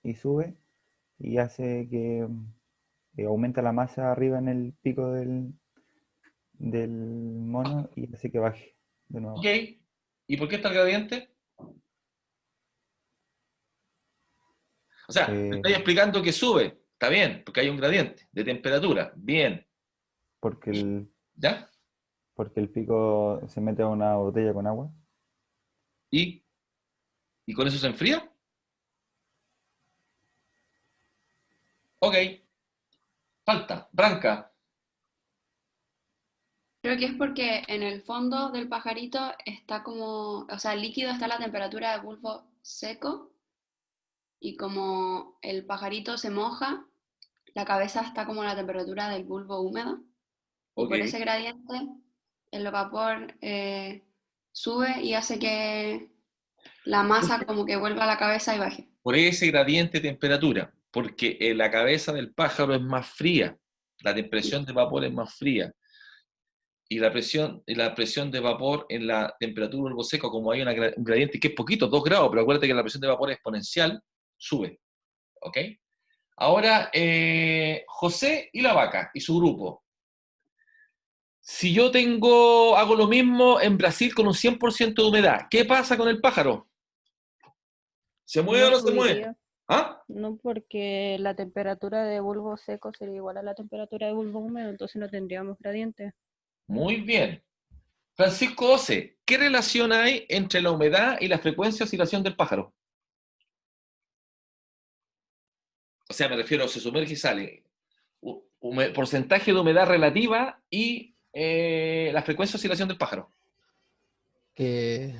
y sube y hace que aumenta la masa arriba en el pico del mono y hace que baje de Ok. nuevo. ¿Y por qué está el gradiente? O sea, te Eh, estoy explicando que sube. Está bien, porque hay un gradiente de temperatura. Bien. porque ¿Ya? porque el pico se mete a una botella con agua. ¿Y, y con eso se enfría? Ok. Falta. Branca. Creo que es porque en el fondo del pajarito está como, o sea, el líquido está a la temperatura de bulbo seco y como el pajarito se moja, la cabeza está como a la temperatura del bulbo húmedo y Ok. por ese gradiente el vapor sube y hace que la masa como que vuelva a la cabeza y baje. Por ese gradiente de temperatura. Porque la cabeza del pájaro es más fría. La presión de vapor es más fría. Y la presión de vapor en la temperatura del seco, como hay un gradiente que es poquito, 2 grados, pero acuérdate que la presión de vapor es exponencial, sube. ¿Ok? Ahora, José y la vaca y su grupo. Si yo hago lo mismo en Brasil con un 100% de humedad, ¿qué pasa con el pájaro? ¿Se mueve o No no se mueve? subiría, ¿Ah? no porque la temperatura de bulbo seco sería igual a la temperatura de bulbo húmedo, entonces no tendríamos gradiente. Muy bien. Francisco Ose, ¿qué relación hay entre la humedad y la frecuencia de oscilación del pájaro? O sea, me refiero, se sumerge y sale. Porcentaje de humedad relativa y la frecuencia de oscilación del pájaro. Que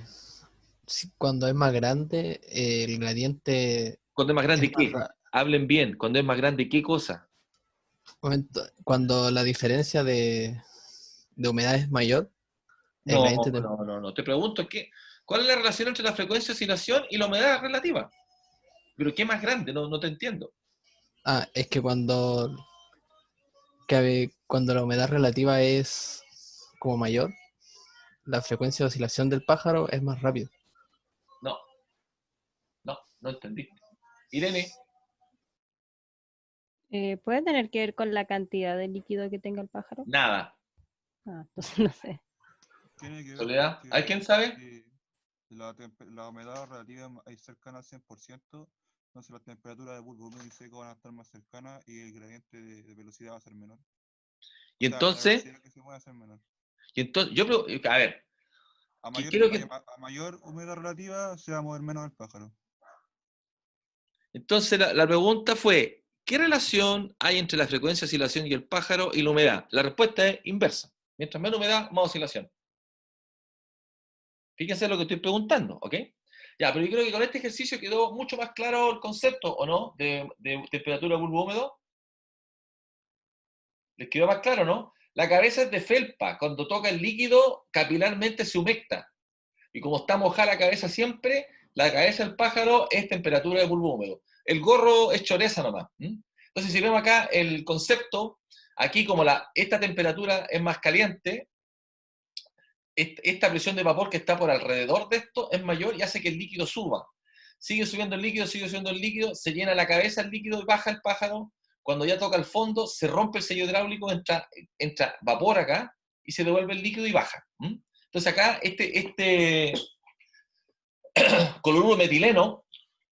cuando es más grande, el gradiente Cuando es más es grande, más ¿qué? Hablen bien. Cuando es más grande, ¿qué cosa? cuando la diferencia de humedad es mayor, el No, gradiente no, no, no. Te pregunto, ¿cuál es la relación entre la frecuencia de oscilación y la humedad relativa? ¿Pero qué más grande? No, no te entiendo. es que cuando la humedad relativa es como mayor, la frecuencia de oscilación del pájaro es más rápida. No, no, no entendiste. Irene, ¿Puede tener que ver con la cantidad de líquido que tenga el pájaro? nada. Ah, entonces no sé. Tiene que ver Soledad, ¿hay quien porque sabe? si la humedad relativa es cercana al 100%, entonces las temperaturas de bulbo húmedo y seco van a estar más cercanas y el gradiente de velocidad va a ser menor. Y O sea, la entonces, velocidad que se mueve va a ser menor. a ver, A que mayor, quiero que, a mayor humedad relativa se va a mover menos el pájaro. entonces la pregunta fue, ¿qué relación hay entre la frecuencia de oscilación y el pájaro y la humedad? La respuesta es inversa. Mientras menos humedad, más oscilación. Fíjense lo que estoy preguntando, ¿ok? Ya, pero yo creo que con este ejercicio quedó mucho más claro el concepto, ¿o no? De temperatura bulbo húmedo. ¿Les quedó más claro, no? La cabeza es de felpa. Cuando toca el líquido, capilarmente se humecta. Y como está mojada la cabeza siempre, la cabeza del pájaro es temperatura de bulbo húmedo. El gorro es choreza nomás. Entonces, si vemos acá el concepto, aquí como esta temperatura es más caliente, esta presión de vapor que está por alrededor de esto es mayor y hace que el líquido suba. Sigue subiendo el líquido, se llena la cabeza el líquido y baja el pájaro. Cuando ya toca el fondo, se rompe el sello hidráulico, entra vapor acá y se devuelve el líquido y baja. Entonces acá este cloruro metileno,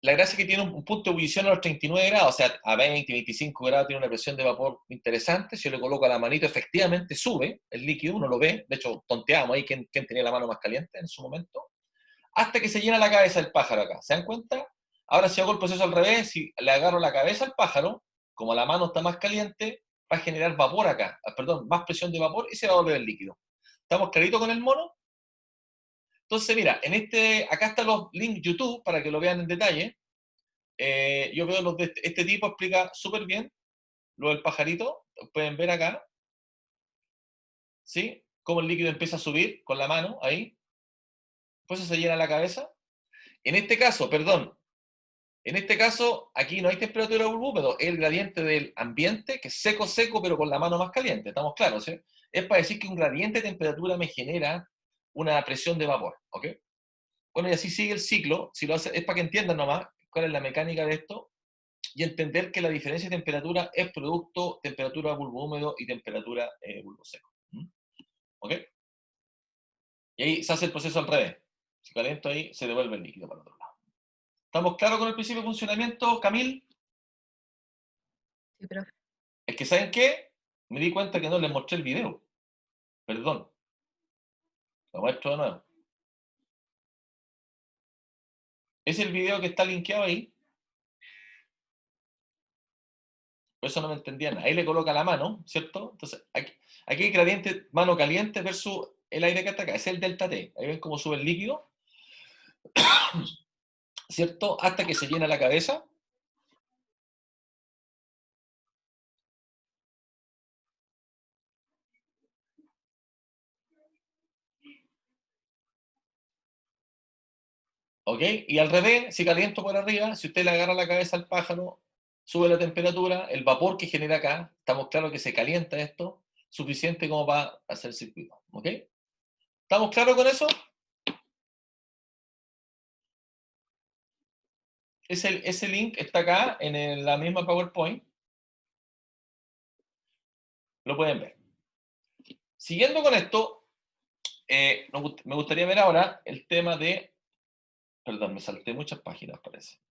la gracia es que tiene un punto de ebullición a los 39 grados, o sea, a 20, 25 grados tiene una presión de vapor interesante. Si yo le coloco a la manito, efectivamente sube el líquido, uno lo ve. De hecho, tonteamos ahí quién tenía la mano más caliente en su momento. Hasta que se llena la cabeza del pájaro acá. ¿Se dan cuenta? Ahora, si hago el proceso al revés, si le agarro la cabeza al pájaro, como la mano está más caliente, va a generar vapor acá, perdón, más presión de vapor y se va a volver el líquido. ¿Estamos claritos con el mono? Entonces, mira, acá están los links YouTube para que lo vean en detalle. Yo veo los de este tipo, explica súper bien lo del pajarito. Pueden ver acá, ¿sí? Cómo el líquido empieza a subir con la mano, ahí. Después se llena la cabeza. En este caso, perdón, en este caso, aquí no hay temperatura de bulbo húmedo, es el gradiente del ambiente, que es seco, seco, pero con la mano más caliente. ¿Estamos claros? ¿Sí? Es para decir que un gradiente de temperatura me genera una presión de vapor, ¿ok? Bueno, y así sigue el ciclo. Si lo hace, es para que entiendan nomás cuál es la mecánica de esto. y entender que la diferencia de temperatura es producto temperatura bulbo húmedo y temperatura bulbo seco. ¿Ok? Y ahí se hace el proceso al revés. Si caliento ahí, se devuelve el líquido para el otro lado. ¿Estamos claros con el principio de funcionamiento, Camil? Sí, profe. Es que, ¿saben qué? Me di cuenta que no les mostré el video. Perdón. Lo muestro de nuevo. Es el video que está linkeado ahí. Por eso no me entendían. Ahí le coloca la mano, ¿cierto? Entonces, aquí hay gradiente mano caliente versus el aire que está acá. Es el delta T. Ahí ven cómo sube el líquido, ¿cierto? Hasta que se llena la cabeza. ¿Ok? Y al revés, si caliento por arriba, si usted le agarra la cabeza al pájaro, sube la temperatura, el vapor que genera acá, estamos claros que se calienta esto, suficiente como para hacer el circuito. ¿Ok? ¿Estamos claros con eso? Ese link está acá en la misma PowerPoint. Lo pueden ver. Siguiendo con esto, me gustaría ver ahora el tema de... Perdón, me salté muchas páginas, parece.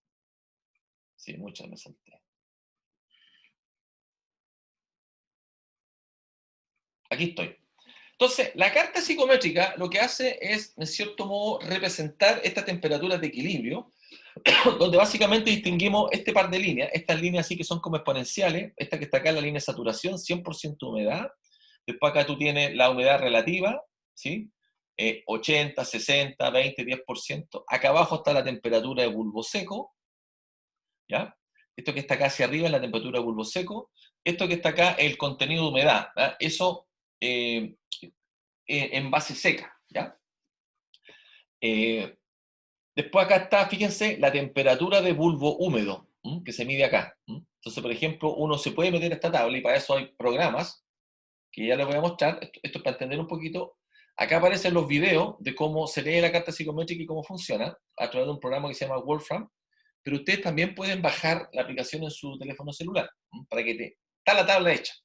Sí, muchas me salté. Aquí estoy. Entonces, la carta psicométrica lo que hace es, en cierto modo, representar estas temperaturas de equilibrio, donde básicamente distinguimos este par de líneas, estas líneas así que son como exponenciales, esta que está acá es la línea de saturación, 100% humedad, después acá tú tienes la humedad relativa, ¿sí? 80, 60, 20, 10%, acá abajo está la temperatura de bulbo seco, ¿ya? Esto que está acá hacia arriba es la temperatura de bulbo seco, esto que está acá es el contenido de humedad, ¿ya? Eso en base seca, ¿ya? Después acá está, fíjense, la temperatura de bulbo húmedo, que se mide acá. Entonces, por ejemplo, uno se puede meter a esta tabla y para eso hay programas, que ya les voy a mostrar, esto es para entender un poquito. Acá aparecen los videos de cómo se lee la carta psicométrica y cómo funciona, a través de un programa que se llama Wolfram, pero ustedes también pueden bajar la aplicación en su teléfono celular, para que está la tabla hecha.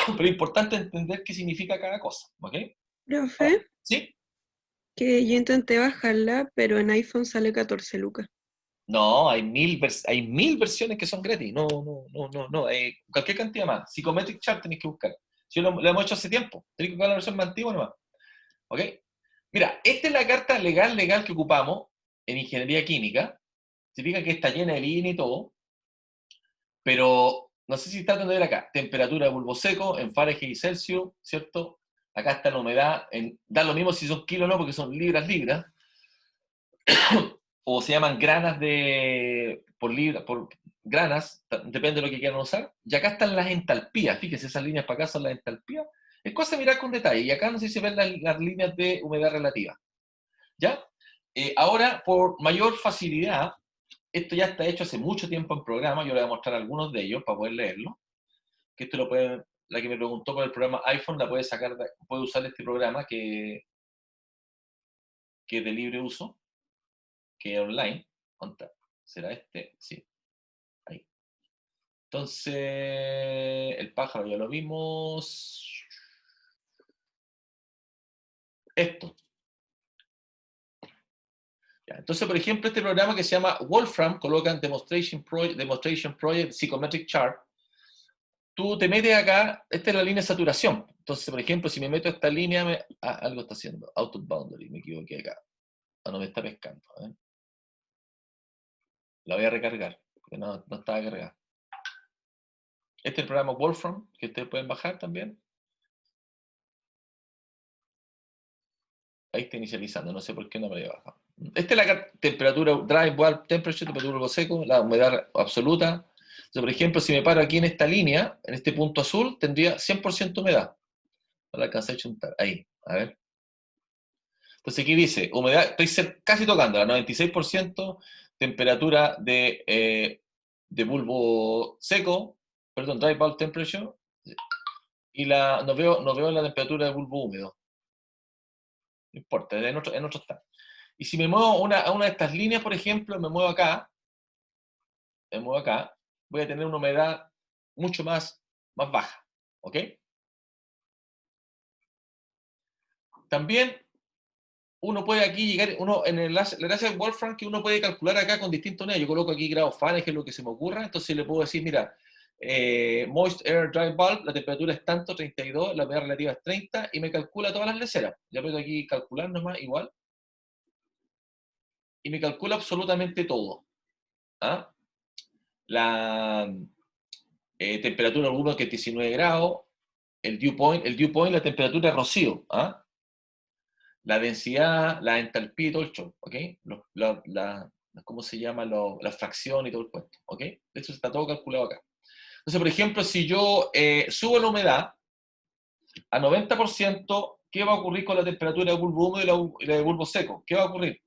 Pero es importante entender qué significa cada cosa, ¿ok? Profe, ¿Sí? que yo intenté bajarla, pero en iPhone sale 14 lucas. No, hay mil versiones que son gratis. No, no, no, no, no. Cualquier cantidad más. Psychometric Chart tenéis que buscar. Si lo hemos hecho hace tiempo. Tenéis que buscar la versión más antigua nomás. ¿Ok? Mira, esta es la carta legal que ocupamos en ingeniería química. Significa que está llena de línea y todo. Pero no sé si está tratando de ver acá. Temperatura de bulbo seco en Fahrenheit y Celsius, ¿cierto? Acá está la humedad. Da lo mismo si son kilos o no, porque son libras. O se llaman granas por libra, por granas, depende de lo que quieran usar. Y acá están las entalpías, fíjense, esas líneas para acá son las entalpías. Es cosa de mirar con detalle, y acá no sé si se ven las líneas de humedad relativa. ¿Ya? Ahora, por mayor facilidad, esto ya está hecho hace mucho tiempo en programa, yo le voy a mostrar algunos de ellos para poder leerlo, que esto lo pueden, la que me preguntó por el programa iPhone, la puede sacar, puede usar este programa que es de libre uso, que es online. ¿Será este? Sí. Ahí. Entonces, el pájaro ya lo vimos. Esto. Ya, entonces, por ejemplo, este programa que se llama Wolfram, colocan Demonstration Project Psychometric Chart. Tú te metes acá, esta es la línea de saturación. Entonces, por ejemplo, si me meto a esta línea, algo está haciendo. Out of boundary, me equivoqué acá. No me está pescando. La voy a recargar, porque no estaba cargada. Este es el programa Wolfram, que ustedes pueden bajar también. Ahí está inicializando, no sé por qué no me había bajado. Esta es la temperatura, dry bulb temperature, temperatura seco, la humedad absoluta. Entonces, por ejemplo, si me paro aquí en esta línea, en este punto azul, tendría 100% humedad. No la alcancé a chuntar. Ahí, a ver. Entonces aquí dice, humedad, estoy casi tocando, la 96%, temperatura de bulbo seco, perdón, dry bulb temperature, y no veo la temperatura de bulbo húmedo. No importa, en otro está. Y si me muevo a una de estas líneas, por ejemplo, me muevo acá, me muevo acá, voy a tener una humedad mucho más baja, ¿ok? También uno puede aquí llegar, en la gracia de Wolfram, que uno puede calcular acá con distintos unidades. Yo coloco aquí grados Fahrenheit, que es lo que se me ocurra, entonces le puedo decir, mira, moist air dry bulb, la temperatura es tanto, 32, la humedad relativa es 30, y me calcula todas las leceras. Ya puedo aquí calcular nomás, igual, y me calcula absolutamente todo. ¿Ah? La temperatura del bulbo, que es 19 grados, el dew point, la temperatura de rocío, ¿ah? La densidad, la entalpía y todo el show, ¿ok? ¿Cómo se llama? La fracción y todo el cuento, ¿ok? De hecho, está todo calculado acá. Entonces, por ejemplo, si yo subo la humedad a 90%, ¿qué va a ocurrir con la temperatura de bulbo húmedo y la de bulbo seco? ¿Qué va a ocurrir?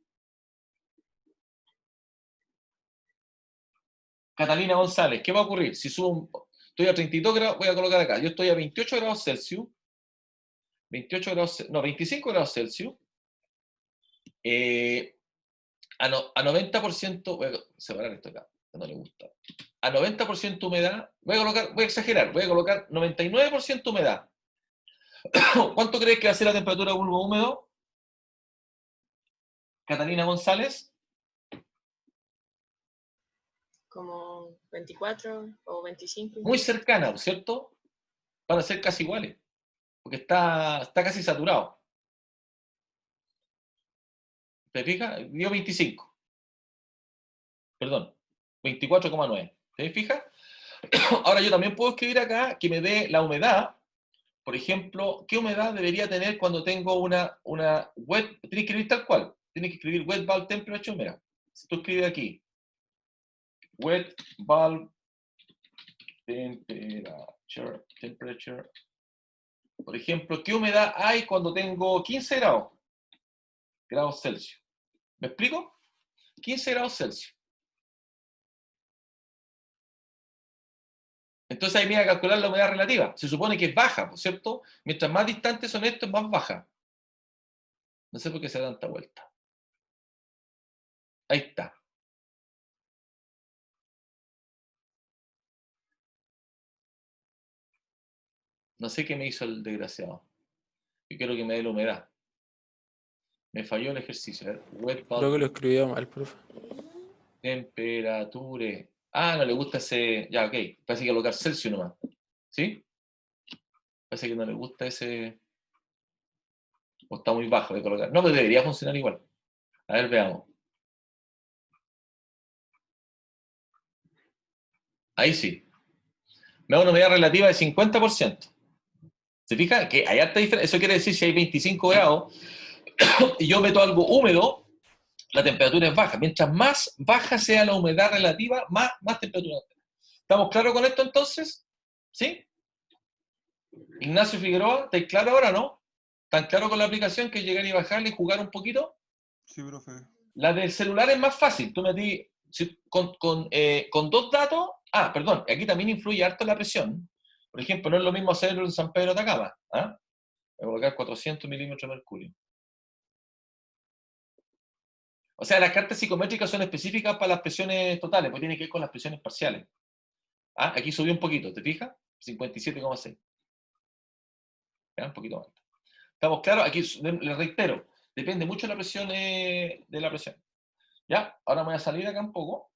Catalina González, ¿qué va a ocurrir? Si subo, estoy a 32 grados, voy a colocar acá, yo estoy a 28 grados Celsius, 28 grados, no, 25 grados Celsius, a 90%, voy a separar esto acá, que no le gusta, a 90% humedad, voy a exagerar, voy a colocar 99% humedad. ¿Cuánto crees que va a ser la temperatura de bulbo húmedo? Catalina González. Como 24 o 25. Muy cercana, ¿cierto? Van a ser casi iguales, porque está casi saturado. ¿Te fijas? Dio 25. Perdón, 24,9. ¿Te fijas? Ahora yo también puedo escribir acá que me dé la humedad. Por ejemplo, ¿qué humedad debería tener cuando tengo una wet? Tienes que escribir tal cual. Tienes que escribir wet bulb temperature. Mira, si tú escribes aquí, wet bulb temperature. Por ejemplo, ¿qué humedad hay cuando tengo 15 grados Celsius? ¿Me explico? 15 grados Celsius. Entonces ahí me voy a calcular la humedad relativa. Se supone que es baja, ¿por cierto? Mientras más distantes son estos, más baja. No sé por qué se da tanta vuelta. Ahí está. No sé qué me hizo el desgraciado. Yo quiero que me dé la humedad. Me falló el ejercicio. A ver, wet Creo que bulb lo escribió mal, profe. temperature. Ah, no le gusta ese. Ya, ok. Parece que colocar Celsius nomás. ¿Sí? Parece que no le gusta ese. O está muy bajo de colocar. No, pero debería funcionar igual. A ver, veamos. Ahí sí. Me da una humedad relativa de 50%. ¿Se fija? Que hay harta diferencia. Eso quiere decir si hay 25 grados y yo meto algo húmedo, la temperatura es baja. Mientras más baja sea la humedad relativa, más temperatura. ¿Estamos claros con esto entonces? ¿Sí? Ignacio Figueroa, ¿estáis claro ahora, no? ¿Tan claro con la aplicación que llegar y bajarle y jugar un poquito? Sí, profe. La del celular es más fácil. Tú metí con dos datos. Ah, perdón, aquí también influye harto la presión. Por ejemplo, no es lo mismo hacerlo en San Pedro de Atacama. ¿Ah? Voy a colocar 400 milímetros de mercurio. O sea, las cartas psicométricas son específicas para las presiones totales, pues tiene que ver con las presiones parciales. ¿Ah? Aquí subió un poquito, ¿te fijas? 57,6. Un poquito más. ¿Estamos claros? Aquí les reitero, depende mucho de la presión. ¿Ya? Ahora me voy a salir acá un poco.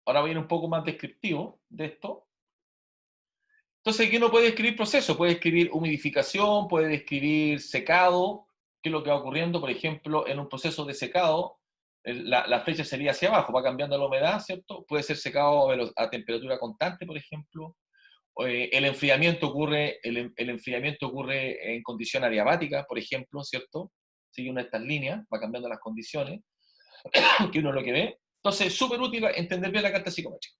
Ahora voy a ir un poco más descriptivo de esto. Entonces, aquí uno puede describir procesos, puede describir humidificación, puede describir secado, qué es lo que va ocurriendo, por ejemplo, en un proceso de secado, la flecha sería hacia abajo, va cambiando la humedad, ¿cierto? Puede ser secado a temperatura constante, por ejemplo. El enfriamiento ocurre en condición adiabática, por ejemplo, ¿cierto? Sigue una de estas líneas, va cambiando las condiciones, que uno es lo que ve. Entonces, es súper útil entender bien la carta psicométrica.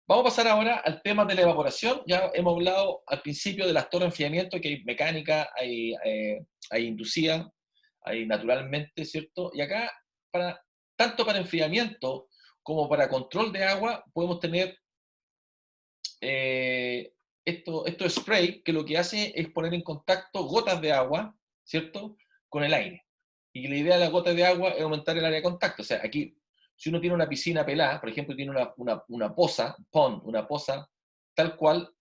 Vamos a pasar ahora al tema de la evaporación. Ya hemos hablado al principio de las torres de enfriamiento, que hay mecánica, hay inducida, hay naturalmente, ¿cierto? Y acá, tanto para enfriamiento como para control de agua, podemos tener esto spray, que lo que hace es poner en contacto gotas de agua, ¿cierto?, con el aire. Y la idea de las gotas de agua es aumentar el área de contacto. O sea, aquí Si uno tiene una piscina pelada, por ejemplo, tiene una poza, una poza, tal cual,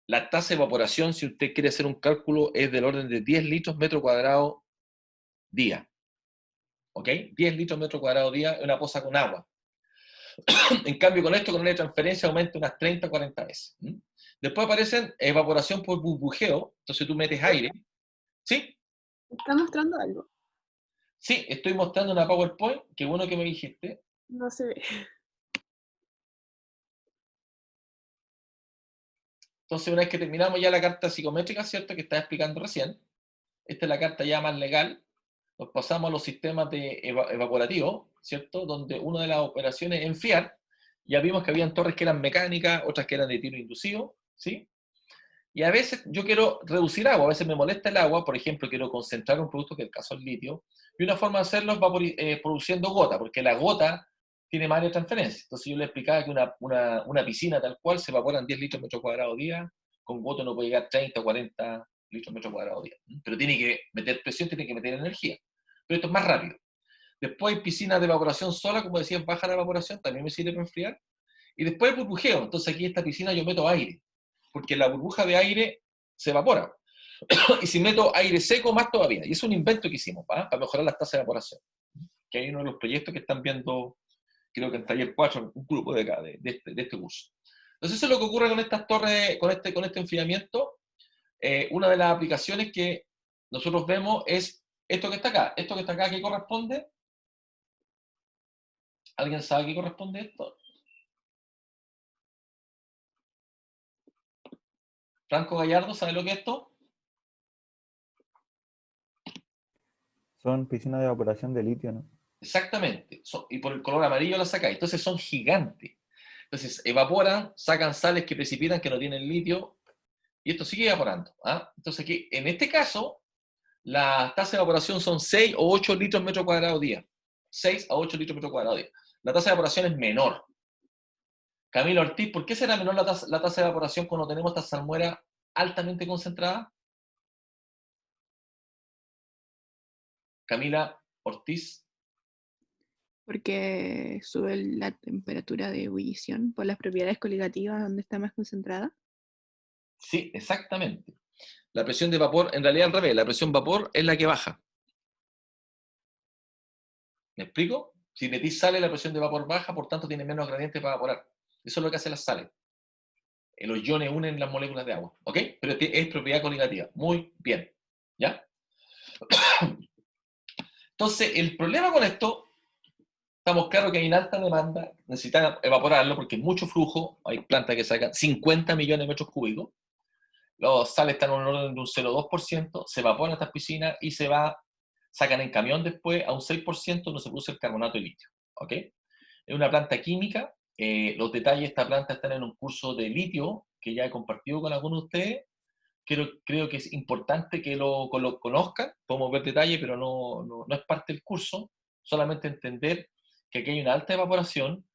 la tasa de evaporación, si usted quiere hacer un cálculo, es del orden de 10 litros metro cuadrado día. ¿Ok? 10 litros metro cuadrado día es una poza con agua. En cambio, con esto, con una transferencia, aumenta unas 30 o 40 veces. Después aparecen evaporación por burbujeo, entonces tú metes aire. ¿Sí? ¿Está mostrando algo? Sí, estoy mostrando una PowerPoint, qué bueno que me dijiste. No se ve. Entonces, una vez que terminamos ya la carta psicométrica, ¿cierto? Que estaba explicando recién. Esta es la carta ya más legal. Nos pasamos a los sistemas de evaporativos, ¿cierto? Donde una de las operaciones es enfriar. Ya vimos que habían torres que eran mecánicas, otras que eran de tiro inducido, ¿sí? Y a veces yo quiero reducir agua, a veces me molesta el agua, por ejemplo, quiero concentrar un producto, que es el caso del litio, y una forma de hacerlo es produciendo gota, porque la gota tiene más de transferencia. Entonces yo le explicaba que una piscina tal cual se evaporan 10 litros metro cuadrado día, con gota no puede llegar 30 o 40 litros metro cuadrado día. Pero tiene que meter presión, tiene que meter energía. Pero esto es más rápido. Después hay piscinas de evaporación sola, como decía, baja la evaporación, también me sirve para enfriar. Y después el burbujeo. Entonces aquí en esta piscina yo meto aire, porque la burbuja de aire se evapora. Y si meto aire seco, más todavía. Y es un invento que hicimos para mejorar las tasas de evaporación. Que hay uno de los proyectos que están viendo, creo que en Taller 4, un grupo de acá, de este curso. Entonces eso es lo que ocurre con estas torres, con este enfriamiento. Una de las aplicaciones que nosotros vemos es esto que está acá. Esto que está acá, ¿a qué corresponde? ¿Alguien sabe a qué corresponde esto? Franco Gallardo, ¿sabe lo que es esto? Son piscinas de evaporación de litio, ¿no? Exactamente. Y por el color amarillo la sacáis. Entonces son gigantes. Entonces evaporan, sacan sales que precipitan, que no tienen litio, y esto sigue evaporando. ¿Ah? Entonces aquí, en este caso, la tasa de evaporación son 6 o 8 litros metro cuadrado día. 6 a 8 litros metro cuadrado día. La tasa de evaporación es menor. Camilo Ortiz, ¿por qué será menor la tasa de evaporación cuando tenemos esta salmuera altamente concentrada? Camila Ortiz. Porque sube la temperatura de ebullición por las propiedades coligativas donde está más concentrada. Sí, exactamente. La presión de vapor, en realidad al revés, la presión vapor es la que baja. ¿Me explico? Si metís sales, la presión de vapor baja, por tanto tiene menos gradiente para evaporar. Eso es lo que hacen las sales. Los iones unen las moléculas de agua, ¿ok? Pero es propiedad coligativa. Muy bien, ¿ya? Entonces, el problema con esto, estamos claros que hay una alta demanda, necesitan evaporarlo porque hay mucho flujo, hay plantas que sacan 50 millones de metros cúbicos, los sales están en un orden de un 0,2%, se evaporan estas piscinas y sacan en camión después a un 6% donde se produce el carbonato de litio, ¿ok? Es una planta química, los detalles de esta planta están en un curso de litio que ya he compartido con algunos de ustedes. Creo que es importante que lo conozcan, podemos ver detalles, pero no es parte del curso, solamente entender que aquí hay una alta evaporación,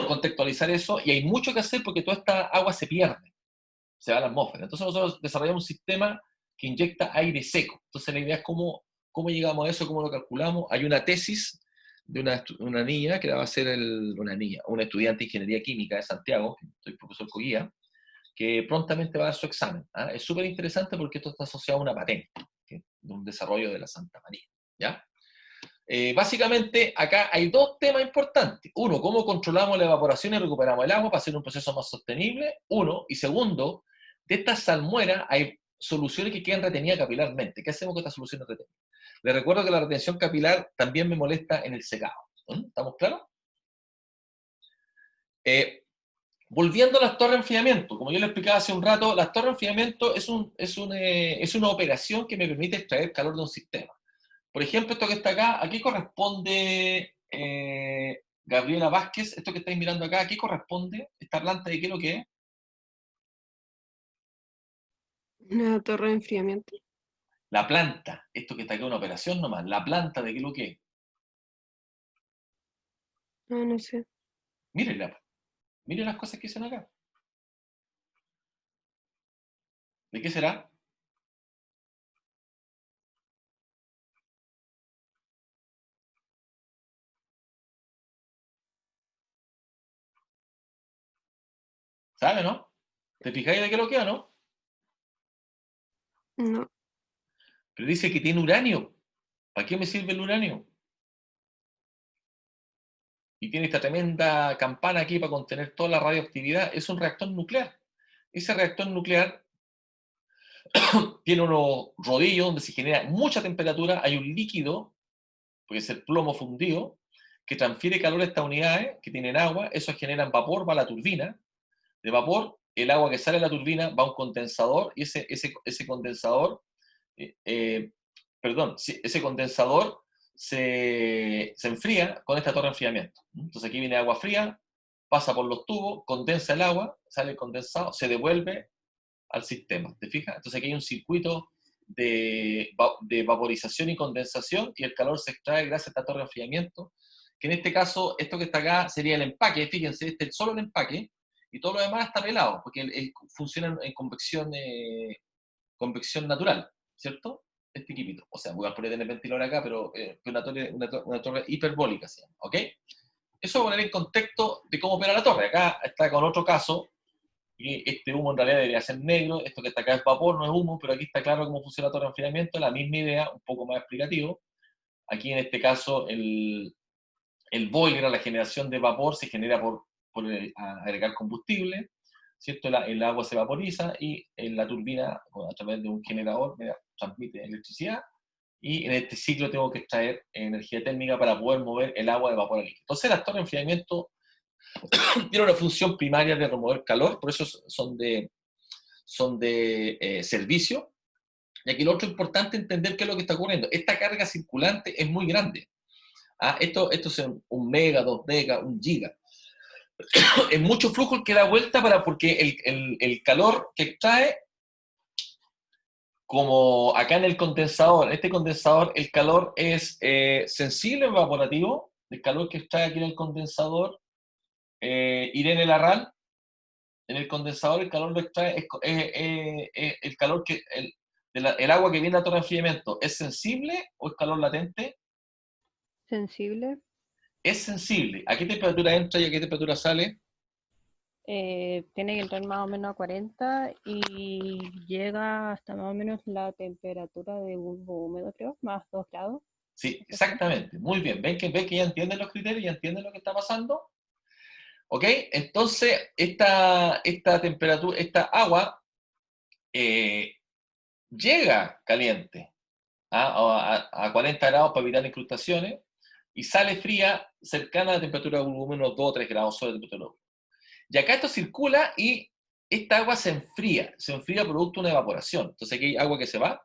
contextualizar eso, y hay mucho que hacer porque toda esta agua se pierde, se va a la atmósfera. Entonces nosotros desarrollamos un sistema que inyecta aire seco. Entonces la idea es cómo llegamos a eso, cómo lo calculamos. Hay una tesis de una niña, que va a ser una estudiante de ingeniería química de Santiago, soy profesor Coguía, que prontamente va a dar su examen. ¿Ah? Es súper interesante porque esto está asociado a una patente, de un desarrollo de la Santa María. ¿Ya? Básicamente, acá hay dos temas importantes. Uno, cómo controlamos la evaporación y recuperamos el agua para hacer un proceso más sostenible. Uno, y segundo, de estas salmueras hay soluciones que quedan retenidas capilarmente. ¿Qué hacemos con estas soluciones retenidas? Les recuerdo que la retención capilar también me molesta en el secado. ¿Estamos claros? Volviendo a las torres de enfriamiento, como yo le explicaba hace un rato, las torres de enfriamiento es una operación que me permite extraer calor de un sistema. Por ejemplo, esto que está acá, ¿a qué corresponde, Gabriela Vázquez? Esto que estáis mirando acá, ¿a qué corresponde? ¿Esta planta de qué es lo que es? Una torre de enfriamiento. La planta, esto que está acá, una operación nomás, la planta de qué es lo que es. No, no sé. Mírenla, miren las cosas que dicen acá. ¿De qué será? ¿Sabe, no? ¿Te fijáis de qué lo queda, no? No. Pero dice que tiene uranio. ¿Para qué me sirve el uranio? Y tiene esta tremenda campana aquí para contener toda la radioactividad. Es un reactor nuclear. Ese reactor nuclear tiene unos rodillos donde se genera mucha temperatura, hay un líquido, porque es el plomo fundido, que transfiere calor a estas unidades que tienen agua, eso genera vapor, va a la turbina, de vapor, el agua que sale de la turbina va a un condensador, y ese condensador, ese condensador se enfría con esta torre de enfriamiento. Entonces aquí viene agua fría, pasa por los tubos, condensa el agua, sale el condensado, se devuelve al sistema, ¿te fijas? Entonces aquí hay un circuito de vaporización y condensación y el calor se extrae gracias a esta torre de enfriamiento, que en este caso, esto que está acá sería el empaque, fíjense, este es solo el empaque y todo lo demás está pelado, porque funciona en convección natural, ¿cierto? Este equipito. O sea, voy a poner el ventilador acá, pero una torre hiperbólica se llama, ¿ok? Eso va a poner en contexto de cómo opera la torre. Acá está con otro caso, y este humo en realidad debería ser negro, esto que está acá es vapor, no es humo, pero aquí está claro cómo funciona la torre de enfriamiento, la misma idea, un poco más explicativo. Aquí en este caso el boiler, la generación de vapor, se genera por agregar combustible, ¿cierto? El agua se vaporiza y en la turbina, a través de un generador, transmite electricidad, y en este ciclo tengo que extraer energía térmica para poder mover el agua de vapor a líquido. Entonces las torres de enfriamiento tienen una función primaria de remover calor, por eso son de servicio. Y aquí lo otro importante es entender qué es lo que está ocurriendo. Esta carga circulante es muy grande. Esto es un mega, 2 mega, 1 giga. Es mucho flujo el que da vuelta porque el calor que extrae, como acá en el condensador, en este condensador el calor es sensible evaporativo, el calor que extrae aquí en el condensador, Irene Larral, en el condensador el calor lo extrae, el calor el agua que viene a la torre de enfriamiento, ¿es sensible o es calor latente? Sensible. Es sensible. ¿A qué temperatura entra y a qué temperatura sale? Tiene que entrar más o menos a 40 y llega hasta más o menos la temperatura de bulbo húmedo, creo, más 2 grados. Sí, exactamente. Muy bien. ¿Ven que ya entienden los criterios? ¿Ya entienden lo que está pasando? ¿Ok? Entonces, esta temperatura, esta agua llega caliente a 40 grados para evitar incrustaciones y sale fría cercana a la temperatura de bulbo húmedo, 2 o 3 grados sobre la temperatura. Y acá esto circula y esta agua se enfría producto de una evaporación. Entonces aquí hay agua que se va,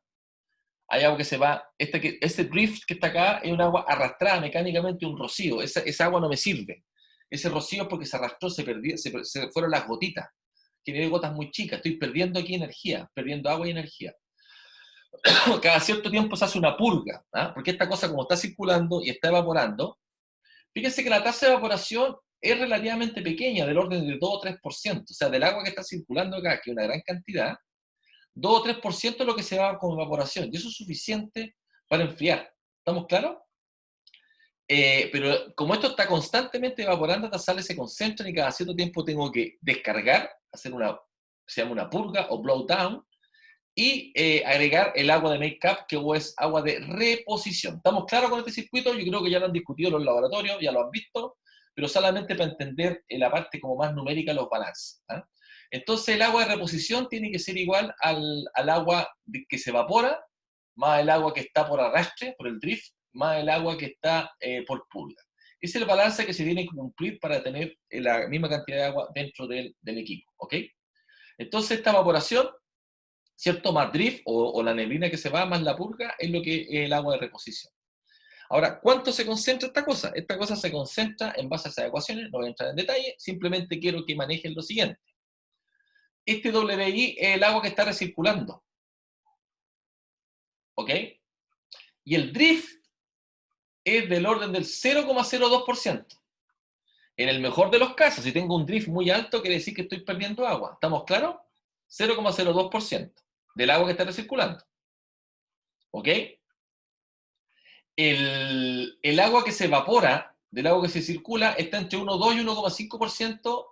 este drift que está acá es un agua arrastrada mecánicamente, un rocío, esa agua no me sirve. Ese rocío es porque se arrastró, se fueron las gotitas, tiene gotas muy chicas, estoy perdiendo aquí energía, perdiendo agua y energía. Cada cierto tiempo se hace una purga, porque esta cosa como está circulando y está evaporando, fíjense que la tasa de evaporación es relativamente pequeña, del orden de 2 o 3%, o sea, del agua que está circulando acá, que es una gran cantidad, 2 o 3% es lo que se va con evaporación, y eso es suficiente para enfriar. ¿Estamos claros? Pero como esto está constantemente evaporando, estas sales se concentran y cada cierto tiempo tengo que descargar, hacer se llama una purga o blow down, y agregar el agua de make-up, que es agua de reposición. ¿Estamos claros con este circuito? Yo creo que ya lo han discutido en los laboratorios, ya lo han visto, pero solamente para entender la parte como más numérica, los balances. Entonces el agua de reposición tiene que ser igual al agua que se evapora, más el agua que está por arrastre, por el drift, más el agua que está por purga. Es el balance que se tiene que cumplir para tener la misma cantidad de agua dentro del equipo. ¿Ok? Entonces esta evaporación, ¿cierto? Más drift o la neblina que se va, más la purga, es lo que es el agua de reposición. Ahora, ¿cuánto se concentra esta cosa? Esta cosa se concentra en base a esas ecuaciones, no voy a entrar en detalle, simplemente quiero que manejen lo siguiente. Este WI es el agua que está recirculando. ¿Ok? Y el drift es del orden del 0,02%. En el mejor de los casos, si tengo un drift muy alto, quiere decir que estoy perdiendo agua. ¿Estamos claros? 0,02% del agua que está recirculando. ¿Ok? El agua que se evapora, del agua que se circula, está entre 1,2 y 1,5%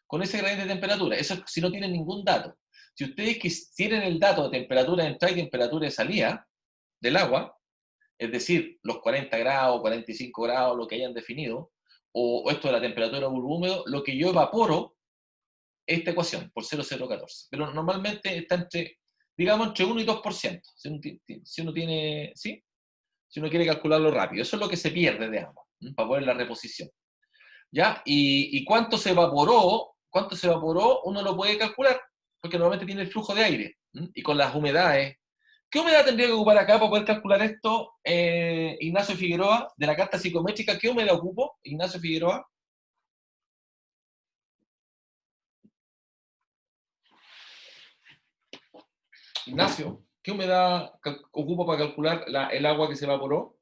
con ese gradiente de temperatura. Eso es si no tienen ningún dato. Si ustedes tienen el dato de temperatura de entrada y temperatura de salida del agua, es decir, los 40 grados, 45 grados, lo que hayan definido, o esto de la temperatura bulbo húmedo, lo que yo evaporo es esta ecuación, por 0,014. Pero normalmente está entre, digamos, entre 1 y 2%, si uno tiene, ¿sí? Si uno quiere calcularlo rápido. Eso es lo que se pierde de agua, para poner la reposición. ¿Ya? Y cuánto se evaporó, uno lo puede calcular, porque normalmente tiene el flujo de aire, y con las humedades. ¿Qué humedad tendría que ocupar acá para poder calcular esto, Ignacio Figueroa, de la carta psicométrica? ¿Qué humedad ocupo, Ignacio Figueroa? Ignacio, ¿qué humedad ocupo para calcular el agua que se evaporó?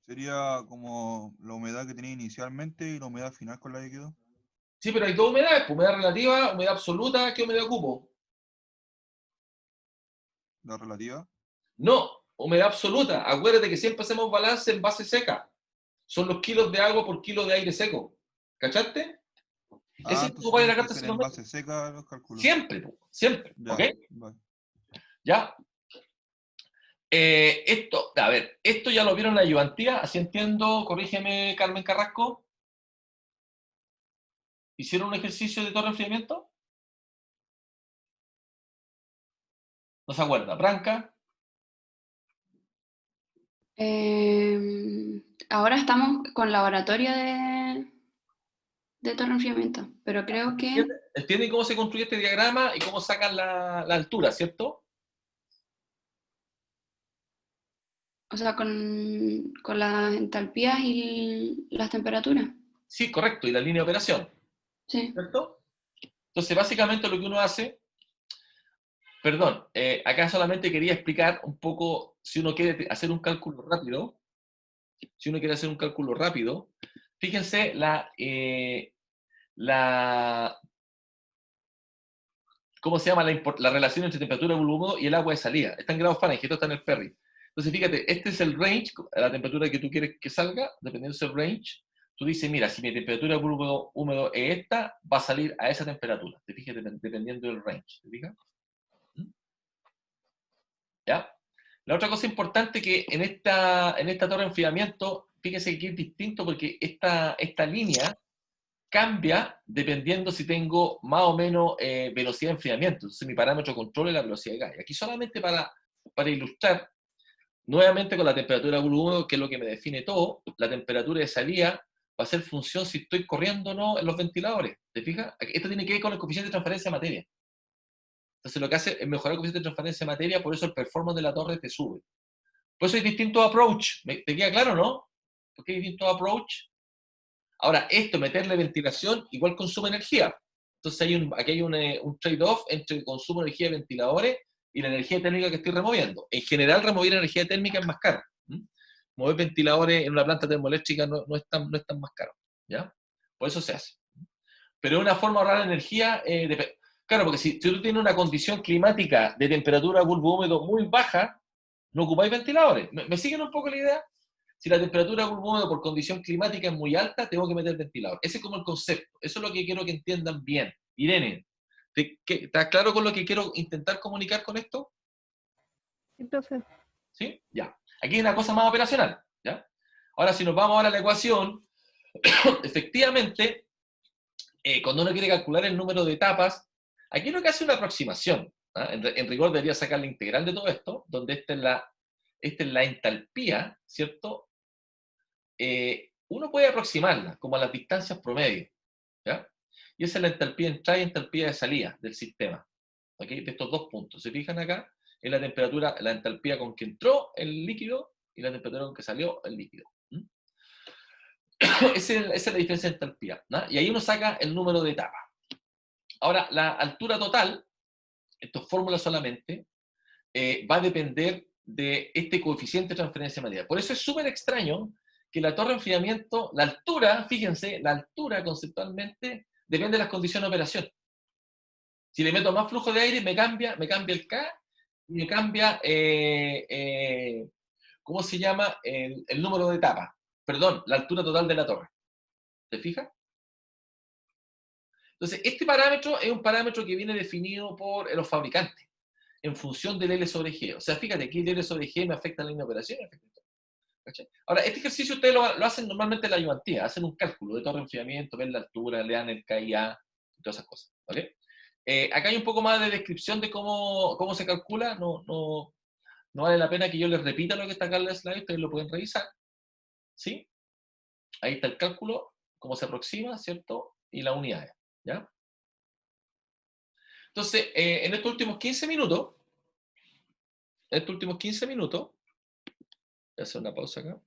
Sería como la humedad que tenía inicialmente y la humedad final con la que quedó. Sí, pero hay dos humedades, pues, humedad relativa, humedad absoluta. ¿Qué humedad ocupo? La relativa. No, humedad absoluta. Acuérdate que siempre hacemos balance en base seca. Son los kilos de agua por kilo de aire seco. ¿Cachaste? Ese es Entonces ocupa en la tienen que carta ser en psicométrica. base seca los cálculos. Siempre, siempre. Ya, ¿Ok? vale. ¿Ya? A ver, esto ya lo vieron en la ayudantía, así entiendo, corrígeme Carmen Carrasco. ¿Hicieron un ejercicio de torre de enfriamiento? ¿No se acuerda? ¿Branca? Ahora estamos con laboratorio de torre de enfriamiento, pero creo que, ¿Entienden cómo se construye este diagrama y cómo sacan la altura, cierto? o sea, con las entalpías y las temperaturas. Sí, correcto, y la línea de operación, Sí. ¿cierto? Entonces, básicamente lo que uno hace, perdón, acá solamente quería explicar un poco, si uno quiere hacer un cálculo rápido, fíjense ¿cómo se llama? La relación entre temperatura del bulbo húmedo y el agua de salida. Está en grados Fahrenheit, esto está en el Ferri. Entonces, fíjate, este es el range, la temperatura que tú quieres que salga, dependiendo del range. Tú dices, mira, si mi temperatura del bulbo húmedo es esta, va a salir a esa temperatura. Te fijas, dependiendo del range. ¿Te fijas? ¿Ya? La otra cosa importante que en esta torre de enfriamiento, fíjese que es distinto porque esta línea cambia dependiendo si tengo más o menos velocidad de enfriamiento. Entonces mi parámetro de control es la velocidad de gas. Y aquí solamente para ilustrar, nuevamente con la temperatura de bulbo húmedo, que es lo que me define todo, la temperatura de salida va a ser función si estoy corriendo o no en los ventiladores. ¿Te fijas? Esto tiene que ver con el coeficiente de transferencia de materia. Entonces lo que hace es mejorar el coeficiente de transferencia de materia, por eso el performance de la torre te sube. Por eso hay distintos approach. ¿Te queda claro, no? ¿Por qué hay distintos approach? Ahora, esto, meterle ventilación, igual consume energía. Entonces aquí hay un trade-off entre el consumo de energía de ventiladores y la energía térmica que estoy removiendo. En general, remover energía térmica es más caro. Mover ventiladores en una planta termoeléctrica no es tan más caro. ¿Ya? Por eso se hace. Pero es una forma de ahorrar energía. Claro, porque si tú tienes una condición climática de temperatura bulbo húmedo muy baja, no ocupáis ventiladores. ¿Me siguen un poco la idea? Si la temperatura bulbo húmedo por condición climática es muy alta, tengo que meter ventilador. Ese es como el concepto. Eso es lo que quiero que entiendan bien. Irene, ¿estás claro con lo que quiero intentar comunicar con esto? Sí, profe. ¿Sí? Ya. Aquí hay una cosa más operacional. ¿Ya? Ahora, si nos vamos ahora a la ecuación, efectivamente, cuando uno quiere calcular el número de etapas, aquí lo que hace es una aproximación. En rigor debería sacar la integral de todo esto, donde esta es la entalpía, ¿cierto? Uno puede aproximarla como a las distancias promedio, ¿ya? Y esa es la entalpía de entrada y entalpía de salida del sistema, ¿ok? De estos dos puntos. ¿Se fijan acá? Es la temperatura, la entalpía con que entró el líquido y la temperatura con que salió el líquido. Esa es la diferencia de entalpía, ¿no? Y ahí uno saca el número de etapas. Ahora, la altura total, esto es fórmula solamente, va a depender de este coeficiente de transferencia de materia. Por eso es súper extraño que la torre de enfriamiento, la altura, fíjense, la altura conceptualmente depende de las condiciones de operación. Si le meto más flujo de aire, me cambia el K y me cambia, ¿cómo se llama? El número de etapas. Perdón, la altura total de la torre. ¿Te fijas? Entonces, este parámetro es un parámetro que viene definido por los fabricantes en función del L sobre G. O sea, fíjate, aquí el L sobre G me afecta la línea de operación. ¿Cachai? Ahora, este ejercicio ustedes lo hacen normalmente en la ayudantía, hacen un cálculo de torre de enfriamiento, ven la altura, le dan el KIA y todas esas cosas. ¿Vale? Acá hay un poco más de descripción de cómo se calcula. No vale la pena que yo les repita lo que está acá en la slide, ustedes lo pueden revisar. ¿Sí? Ahí está el cálculo, cómo se aproxima, ¿cierto? Y las unidades. ¿Ya? Entonces, en estos últimos 15 minutos, voy a hacer una pausa acá.